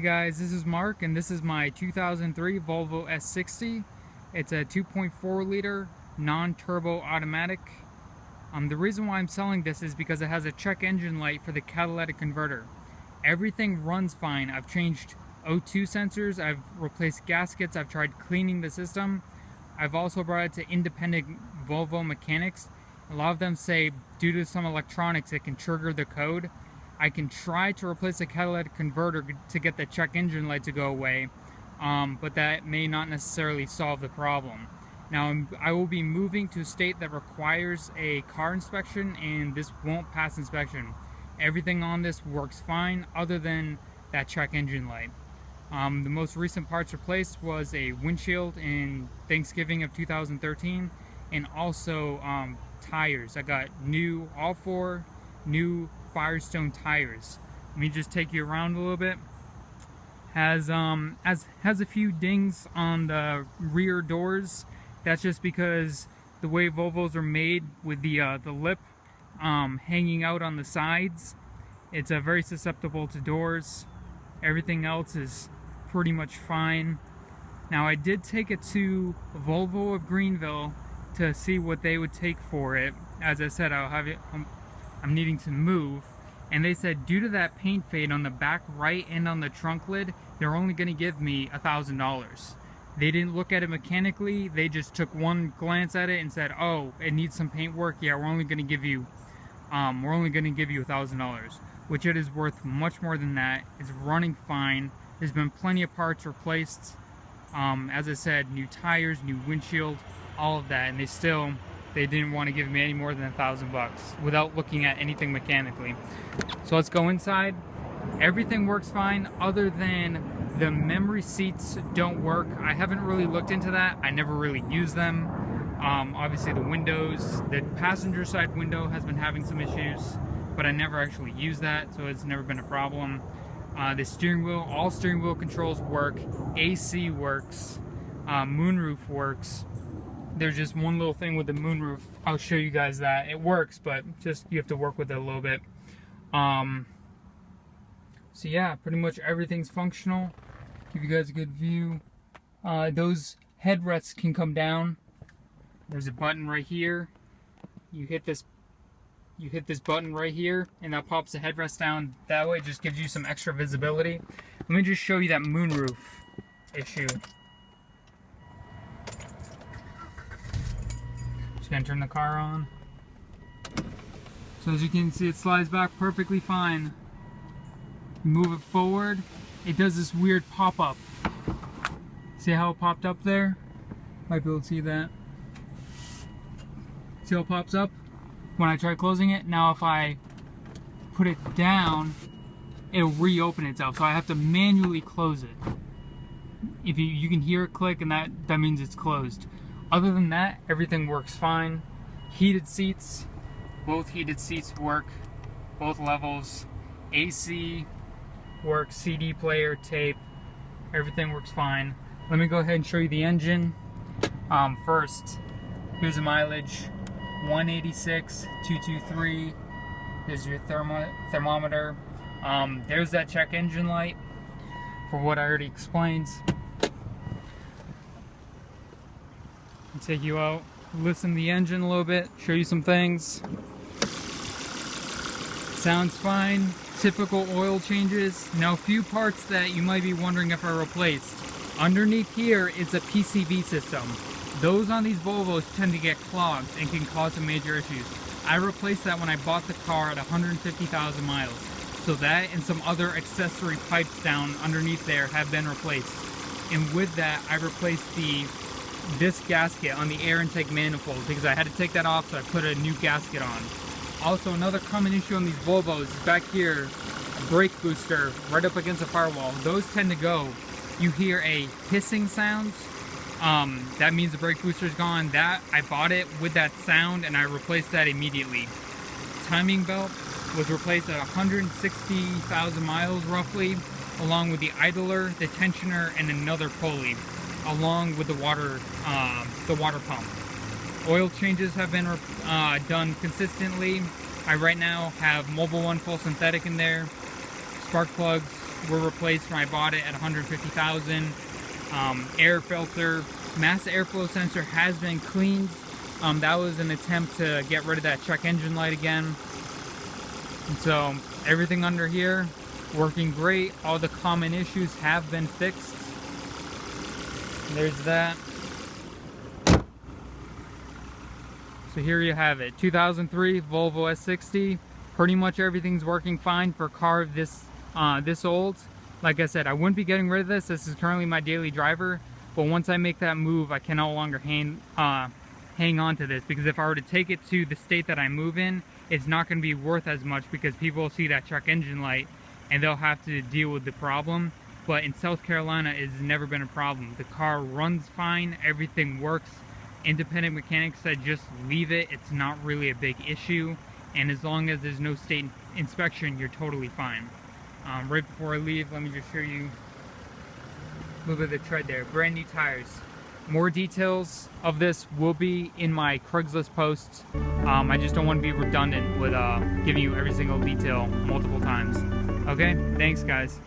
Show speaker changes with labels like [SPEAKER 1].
[SPEAKER 1] guys, this is Mark and this is my 2003 Volvo S60. It's a 2.4 liter non-turbo automatic. The reason why I'm selling this is because it has a check engine light for the catalytic converter. Everything runs fine. I've changed O2 sensors, I've replaced gaskets, I've tried cleaning the system. I've also brought it to independent Volvo mechanics. A lot of them say due to some electronics it can trigger the code. I can try to replace the catalytic converter to get the check engine light to go away, but that may not necessarily solve the problem. Now, I will be moving to a state that requires a car inspection, and this won't pass inspection. Everything on this works fine other than that check engine light. The most recent parts replaced was a windshield in Thanksgiving of 2013, and also tires. I got all four new Firestone tires. Let me just take you around a little bit. Has a few dings on the rear doors. That's just because the way Volvos are made with the lip hanging out on the sides, it's very susceptible to doors. Everything else is pretty much fine. Now, I did take it to Volvo of Greenville to see what they would take for it. As I said, I'm needing to move, and they said due to that paint fade on the back right and on the trunk lid, they're only going to give me $1,000. They didn't look at it mechanically. They just took one glance at it and said, "Oh, it needs some paint work. Yeah, we're only going to give you $1,000," which it is worth much more than that. It's running fine. There's been plenty of parts replaced. As I said, new tires, new windshield, all of that, and they didn't want to give me any more than $1,000 without looking at anything mechanically. So let's go inside. Everything works fine other than the memory seats don't work. I haven't really looked into that. I never really use them. Obviously the windows, the passenger side window has been having some issues, but I never actually use that, so it's never been a problem. The steering wheel, all steering wheel controls work. AC works. Moonroof works. There's just one little thing with the moonroof. I'll show you guys that. It works, but just you have to work with it a little bit. So yeah, pretty much everything's functional. Give you guys a good view. Those headrests can come down. There's a button right here. You hit this button right here, and that pops the headrest down. That way it just gives you some extra visibility. Let me just show you that moonroof issue. Just gonna turn the car on. So as you can see, it slides back perfectly fine. Move it forward, it does this weird pop-up. See how it popped up there? Might be able to see that. See how it pops up when I try closing it? Now if I put it down, it'll reopen itself, so I have to manually close it. If you can hear it click, and that means it's closed. Other than that, everything works fine. Heated seats, both heated seats work, both levels. AC works, CD player, tape, everything works fine. Let me go ahead and show you the engine. First, here's the mileage, 186,223. There's your thermometer. There's that check engine light for what I already explained. I'll take you out, listen to the engine a little bit, show you some things. Sounds fine. Typical oil changes. Now, a few parts that you might be wondering if I replaced. Underneath here is a PCV system. Those on these Volvos tend to get clogged and can cause some major issues. I replaced that when I bought the car at 150,000 miles. So that and some other accessory pipes down underneath there have been replaced. And with that, I replaced this gasket on the air intake manifold because I had to take that off, so I put a new gasket on. Also, another common issue on these Volvos is back here, a brake booster right up against the firewall. Those tend to go. You hear a hissing sound. That means the brake booster is gone. I bought it with that sound, and I replaced that immediately. Timing belt was replaced at 160,000 miles roughly, along with the idler, the tensioner, and another pulley, along with the water pump. Oil changes have been done consistently. I right now have Mobil 1 full synthetic in there, spark plugs, were replaced when I bought it at 150,000. Air filter, mass airflow sensor has been cleaned. That was an attempt to get rid of that check engine light again. And so everything under here working great. All the common issues have been fixed. There's that. So here you have it, 2003 Volvo S60. Pretty much everything's working fine for a car this old. Like I said, I wouldn't be getting rid of this. This is currently my daily driver. But once I make that move, I can no longer hang on to this, because if I were to take it to the state that I move in, it's not going to be worth as much, because people will see that check engine light and they'll have to deal with the problem. But in South Carolina, it's never been a problem. The car runs fine, everything works. Independent mechanics said just leave it, it's not really a big issue, and as long as there's no state inspection, you're totally fine. Right before I leave, let me just show you a little bit of the tread there. Brand new tires. More details of this will be in my Craigslist posts. I just don't want to be redundant with giving you every single detail multiple times. Okay, thanks guys.